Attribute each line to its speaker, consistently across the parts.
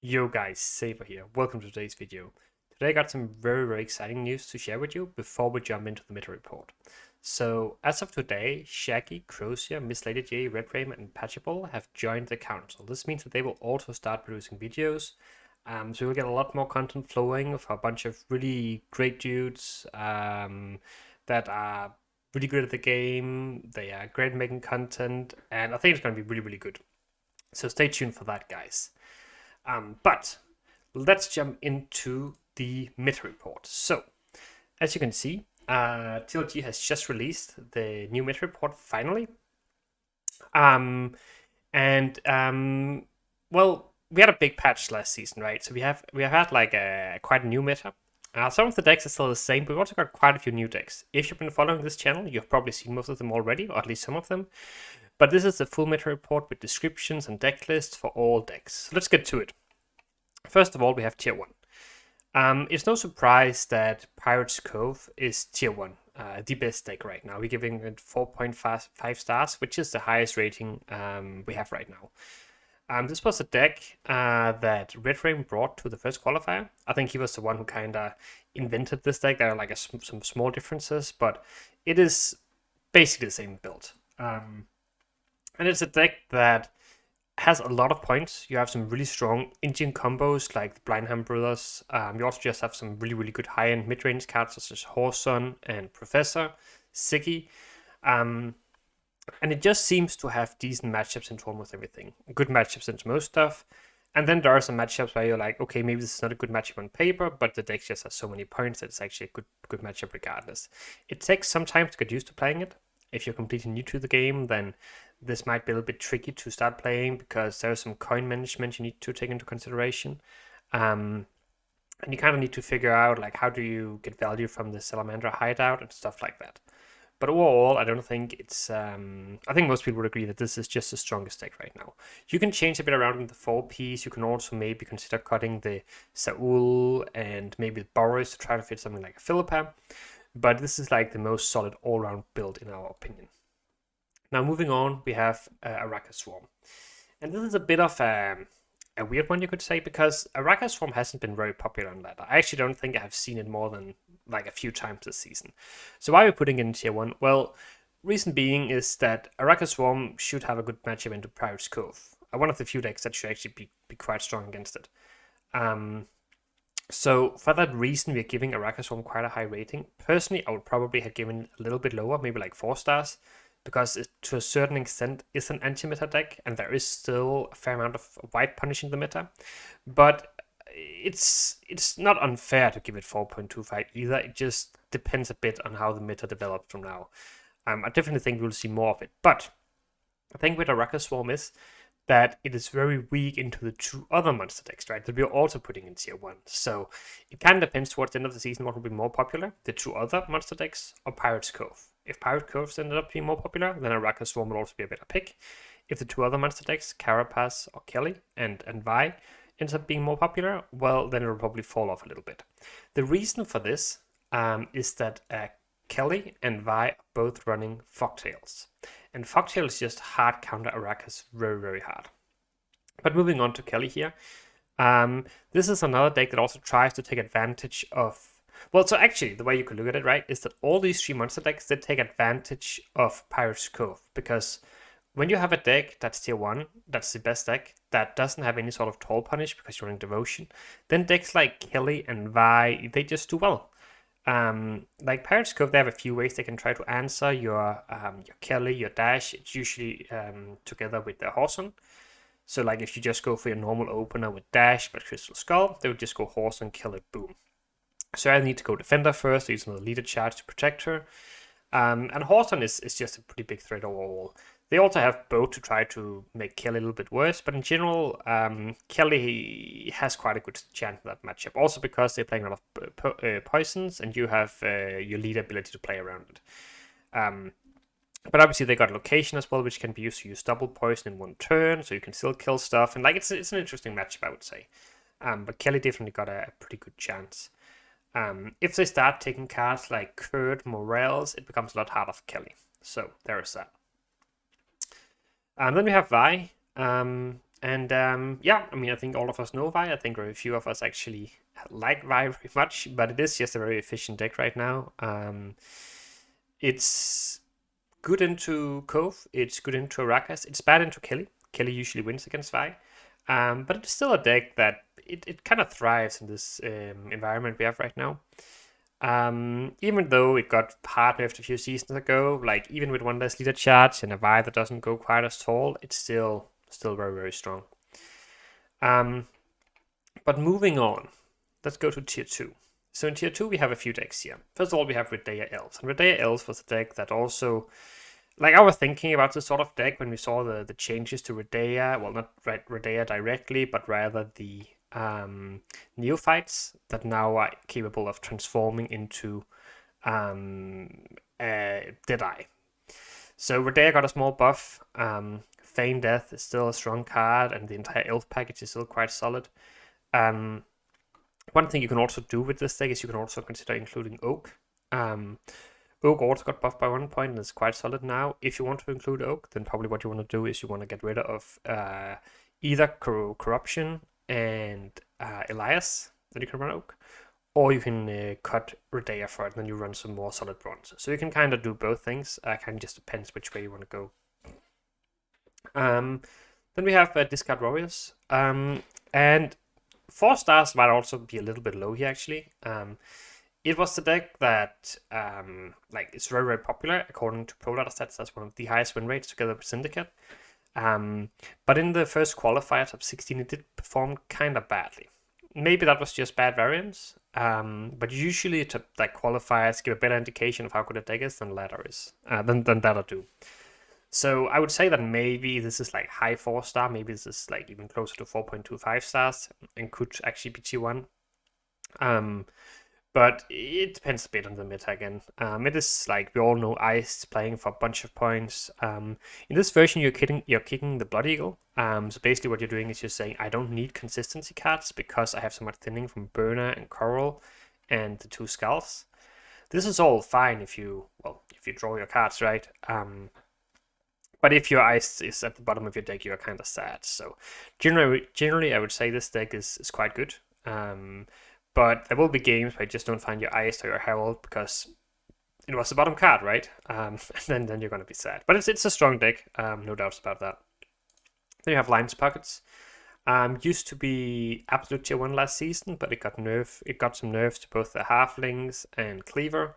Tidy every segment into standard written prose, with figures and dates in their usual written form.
Speaker 1: Yo guys, Saber here. Welcome to today's video. Today I got some very exciting news to share with you before we jump into the meta report. So as of today, Shaggy, Crozier, Miss Lady J, Red Raymond, and Patchable have joined the council. This means that they will also start producing videos. So you'll get a lot more content flowing for a bunch of really great dudes that are really good at the game. They are great at making content, and I think it's going to be really good. So stay tuned for that, guys. But let's jump into the meta report. So, as you can see, TLG has just released the new meta report finally. Well, we had a big patch last season, right? So we have had like quite a new meta. Some of the decks are still the same, but we've also got quite a few new decks. If you've been following this channel, you've probably seen most of them already, or at least some of them. But this is the full meta report with descriptions and deck lists for all decks. So let's get to it. First of all, we have Tier 1. It's no surprise that Pirates Cove is Tier 1, the best deck right now. We're giving it 4.5 stars, which is the highest rating we have right now. This was a deck that Red Rain brought to the first qualifier. I think he was the one who kind of invented this deck. There are like some small differences, but it is basically the same build. And it's a deck that has a lot of points. You have some really strong engine combos like the Blindham Brothers. You also just have some really good high-end mid-range cards such as Horson and Professor, Siggy. And it just seems to have decent matchups into almost everything. Good matchups into most stuff. And then there are some matchups where you're like, okay, maybe this is not a good matchup on paper, but the deck just has so many points that it's actually a good matchup regardless. It takes some time to get used to playing it. If you're completely new to the game, then this might be a little bit tricky to start playing because there's some coin management you need to take into consideration. And you kind of need to figure out like how do you get value from the Salamander hideout and stuff like that. But overall, I don't think it's... I think most people would agree that this is just the strongest deck right now. You can change a bit around in the 4-piece. You can also maybe consider cutting the Saul and maybe Boris to try to fit something like a Philippa. But this is like the most solid all-round build in our opinion. Now moving on, we have Araka Swarm. And this is a bit of a weird one, you could say, because Araka Swarm hasn't been very popular on ladder. I actually don't think I have seen it more than like a few times this season. So why are we putting it in Tier 1? Well, reason being is that Araka Swarm should have a good matchup into Pirates Cove. One of the few decks that should actually be quite strong against it. So for that reason, we're giving Araka Swarm quite a high rating. Personally, I would probably have given it a little bit lower, maybe like 4 stars, because it, to a certain extent, is an anti-meta deck, and there is still a fair amount of white punish in the meta. But it's not unfair to give it 4.25 either. It just depends a bit on how the meta develops from now. I definitely think we'll see more of it. But the thing with Araka Swarm is that it is very weak into the 2 other monster decks, right? That we're also putting in Tier 1. So it kind of depends towards the end of the season what will be more popular, the 2 other monster decks or Pirates Cove. If Pirate Coves ended up being more popular, then Araka Swarm will also be a better pick. If the 2 other monster decks, Carapace or Kelly and Vi, ends up being more popular, well, then it will probably fall off a little bit. The reason for this is that Kelly and Vi are both running Fogtails. And Fogtail is just hard counter Arakas very hard. But moving on to Kelly here. This is another deck that also tries to take advantage of... Well, so actually, the way you could look at it, right, is that all these 3 monster decks, they take advantage of Pirates Cove. Because when you have a deck that's Tier 1, that's the best deck, that doesn't have any sort of tall punish because you're running Devotion, then decks like Kelly and Vi, they just do well. Like Pirates Cove, they have a few ways they can try to answer your Kelly, your Dash. It's usually together with the Horson. So like if you just go for your normal opener with Dash but Crystal Skull, they would just go Horson, kill it, boom. So I need to go Defender first, use another leader charge to protect her. And Horson is just a pretty big threat overall. They also have Boat to try to make Kelly a little bit worse, but in general, Kelly has quite a good chance in that matchup. Also because they're playing a lot of poisons, and you have your lead ability to play around it. But obviously they got location as well, which can be used to use double poison in 1 turn, so you can still kill stuff. And like it's an interesting matchup, I would say. But Kelly definitely got a pretty good chance. If they start taking cards like Kurt, Morels, it becomes a lot harder for Kelly. So there is that. Then we have Vi. And yeah, I mean, I think all of us know Vi. I think very few of us actually like Vi very much, but it is just a very efficient deck right now. It's good into Cove, it's good into Arrakis, it's bad into Kelly. Kelly usually wins against Vi. But it's still a deck that it kind of thrives in this environment we have right now. Even though it got hard nerfed a few seasons ago, like even with one less leader charge and a Vi that doesn't go quite as tall, it's still very, very strong. But moving on, let's go to tier 2. So in tier 2 we have a few decks here. First of all, we have Redea Elves. And Redea Elves was a deck that also, like, I was thinking about this sort of deck when we saw the changes to Redea. Well, not Redea directly, but rather the neophytes that now are capable of transforming into Deadeye. So Redea got a small buff. Feign Death is still a strong card, and the entire Elf package is still quite solid. One thing you can also do with this deck is you can also consider including Oak. Oak also got buffed by 1 point and is quite solid now. If you want to include Oak, then probably what you want to do is you want to get rid of either Corruption and Elias, then you can run Oak, or you can cut Redea for it, and then you run some more solid bronze. So you can kind of do both things. Kind of just depends which way you want to go. Then we have Discard Warriors, and 4 stars might also be a little bit low here actually. It was the deck that like it's very, very popular according to pro data stats. That's one of the highest win rates together with Syndicate. But in the first qualifier top 16 it did perform kind of badly. Maybe that was just bad variance, but usually like qualifiers give a better indication of how good a deck is than ladder is, than that'll do. So I would say that maybe this is like high 4 star, maybe this is like even closer to 4.25 stars and could actually be T1. But it depends a bit on the meta again. It is like we all know Ice playing for a bunch of points. In this version, you're kicking the Blood Eagle. So basically what you're doing is you're saying, I don't need consistency cards because I have so much thinning from Burner and Coral and the 2 Skulls. This is all fine if you draw your cards, right? But if your Ice is at the bottom of your deck, you're kind of sad. So generally, I would say this deck is quite good. But there will be games where you just don't find your Ice or your Herald because it was the bottom card, right? And then you're going to be sad. But it's a strong deck, no doubts about that. Then you have Lion's Pockets. Used to be absolute tier 1 last season, but it got some nerfs to both the Halflings and Cleaver.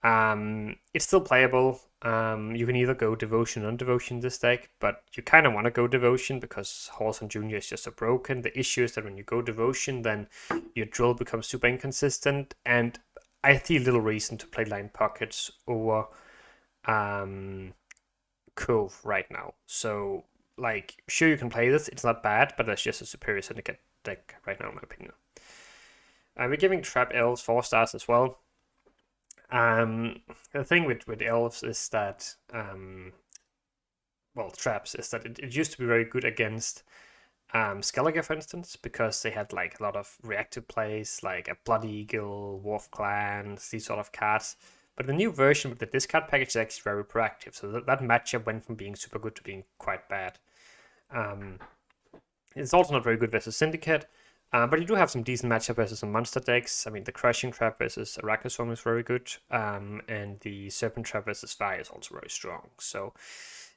Speaker 1: It's still playable. You can either go Devotion or Devotion this deck, but you kind of want to go Devotion because Horson Jr. is just so broken. The issue is that when you go Devotion, then your drill becomes super inconsistent, and I see little reason to play Line Pockets over Cove right now. So, like, sure you can play this, it's not bad, but that's just a superior Syndicate deck right now in my opinion. We're giving Trap Elves 4 stars as well. The thing with Elves is that, traps, is that it used to be very good against Skellige, for instance, because they had like a lot of reactive plays, like a Blood Eagle, Wolf Clans, these sort of cards. But the new version with the discard package is actually very proactive, so that matchup went from being super good to being quite bad. It's also not very good versus Syndicate. But you do have some decent matchup versus some monster decks. I mean, the Crushing Trap versus Arachaswarm is very good, and the Serpent Trap versus Fire is also very strong. So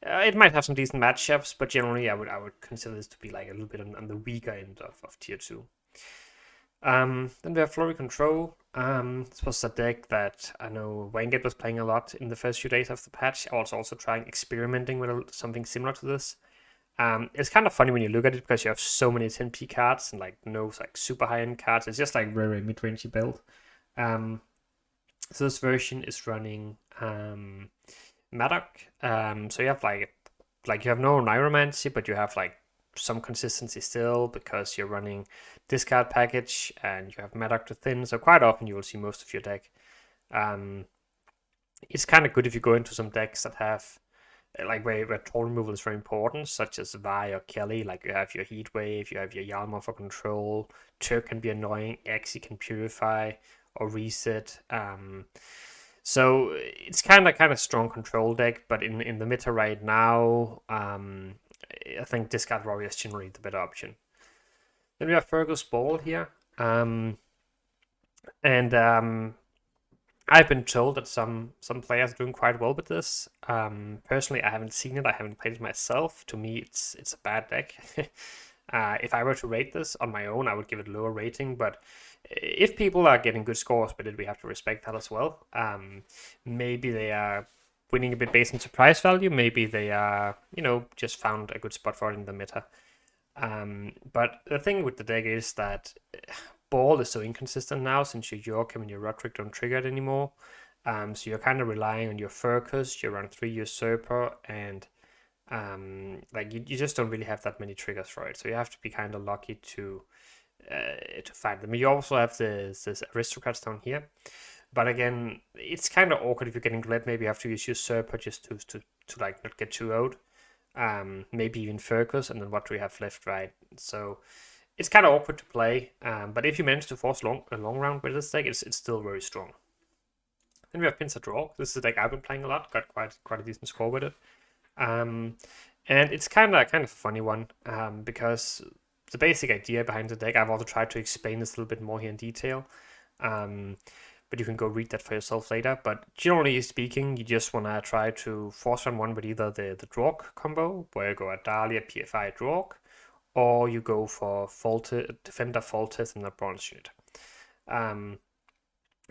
Speaker 1: it might have some decent matchups, but generally I would consider this to be like a little bit on the weaker end of tier 2. Then we have Flurry Control. This was a deck that I know Wangate was playing a lot in the first few days of the patch. I was also trying experimenting with something similar to this. It's kind of funny when you look at it because you have so many 10p cards and like no like super high-end cards. It's just like very, very mid-rangey build. So this version is running Maddock. So you have like you have no Neuromancy, but you have like some consistency still because you're running discard package and you have Maddock to thin. So quite often you will see most of your deck. It's kind of good if you go into some decks that have like where troll removal is very important, such as Vi or Kelly. Like you have your Heat Wave, you have your Yalma for control. Turk can be annoying. Axie can purify or reset. So it's kind of strong control deck, but in the meta right now, I think Discard Warrior is generally the better option. Then we have Fergus Ball here. I've been told that some players are doing quite well with this. Personally, I haven't seen it. I haven't played it myself. To me, it's a bad deck. If I were to rate this on my own, I would give it a lower rating. But if people are getting good scores with it, we have to respect that as well. Maybe they are winning a bit based on surprise value. Maybe they are, just found a good spot for it in the meta. But the thing with the deck is that Ball is so inconsistent now, since your Yorkham and your Roderick don't trigger it anymore. So you're kind of relying on your Furcus, your round 3 Usurper, and you just don't really have that many triggers for it. So you have to be kind of lucky to find them. You also have this Aristocrats down here. But again, it's kind of awkward if you're getting Gled. Maybe you have to use Usurper just to not get too out. Maybe even Furcus, and then what do we have left, right? So it's kind of awkward to play, but if you manage to force a long round with this deck, it's still very strong. Then we have Pincer Draw. This is a deck I've been playing a lot, got quite a decent score with it. And it's kind of a funny one, because the basic idea behind the deck, I've also tried to explain this a little bit more here in detail. But you can go read that for yourself later. But generally speaking, you just want to try to force run one with either the Dwark combo, where you go at Dahlia, PFI, Dwark, or you go for Defender, Foltest, and a Bronze unit. Then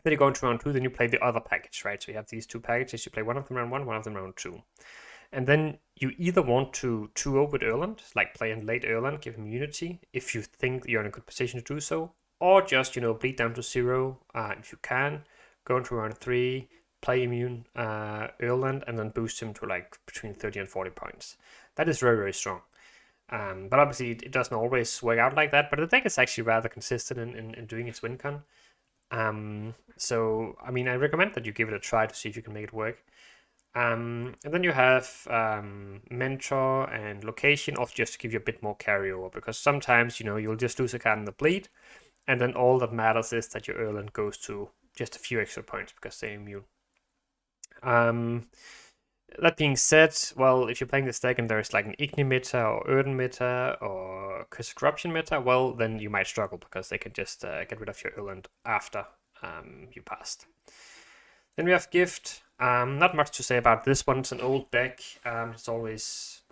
Speaker 1: you go into round 2, then you play the other package, right? So you have these two packages, you play one of them round 1, one of them round 2. And then you either want to 2-0 with Erland, like play in late Erland, give him Unity, if you think you're in a good position to do so, or just, bleed down to 0, if you can, go into round 3, play immune Erland, and then boost him to between 30 and 40 points. That is very, very strong. But obviously it doesn't always work out like that, but the deck is actually rather consistent in doing its win con. So, I recommend that you give it a try to see if you can make it work. And then you have Mentor and Location, also just to give you a bit more carryover, because sometimes, you'll just lose a card in the bleed, and then all that matters is that your Erland goes to just a few extra points because they're immune. That being said, well, if you're playing this deck and there's an Igni meta or Erden meta or Curse of Corruption meta, well, then you might struggle because they can just get rid of your Erland after you passed. Then we have Gift. Not much to say about this one. It's an old deck. It's always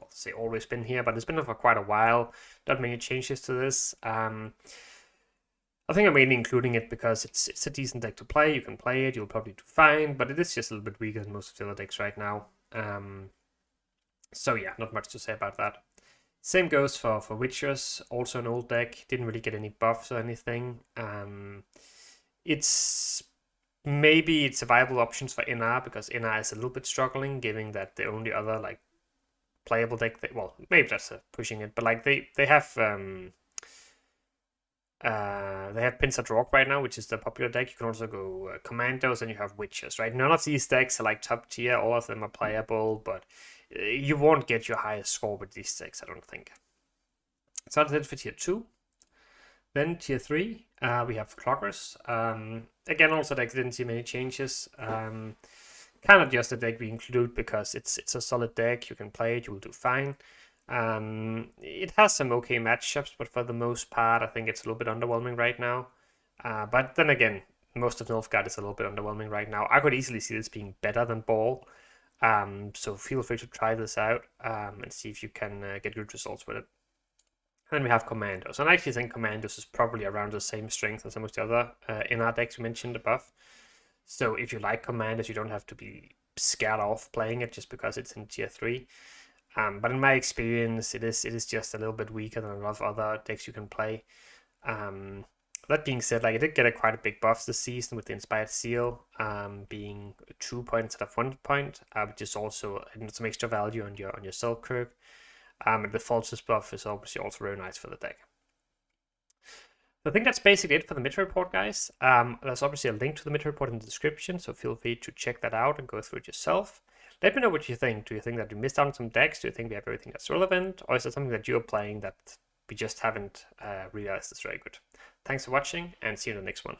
Speaker 1: been here, but it's been for quite a while. Not many changes to this. I think I'm mainly including it because it's a decent deck to play. You can play it, you'll probably do fine, but it is just a little bit weaker than most of the other decks right now. So yeah, not much to say about that. Same goes for Witchers, also an old deck. Didn't really get any buffs or anything. It's a viable option for NR because NR is a little bit struggling, given that the only other playable deck, maybe that's pushing it, but they have Pincer Draw right now, which is the popular deck. You can also go Commandos, and you have Witches, right? None of these decks are top tier. All of them are playable, but you won't get your highest score with these decks, I don't think. So that's it for tier 2. Then tier 3, we have Clockers. Again, also deck didn't see many changes. Kind of just a deck we include because it's a solid deck. You can play it, you will do fine. It has some okay matchups, but for the most part, I think it's a little bit underwhelming right now. But then again, most of Nilfgaard is a little bit underwhelming right now. I could easily see this being better than Ball. So feel free to try this out and see if you can get good results with it. And then we have Commandos. And I actually think Commandos is probably around the same strength as some of the other NR decks we mentioned above. So if you like Commandos, you don't have to be scared off playing it just because it's in tier 3. But in my experience, it is just a little bit weaker than a lot of other decks you can play. That being said, it did get quite a big buff this season with the Inspired Seal being 2 points instead of 1 point, which is also some extra value on your Selkirk. And the Falsus buff is obviously also very nice for the deck. I think that's basically it for the meta report, guys. There's obviously a link to the meta report in the description, so feel free to check that out and go through it yourself. Let me know what you think. Do you think that we missed out on some decks? Do you think we have everything that's relevant? Or is there something that you're playing that we just haven't realized is very good? Thanks for watching, and see you in the next one.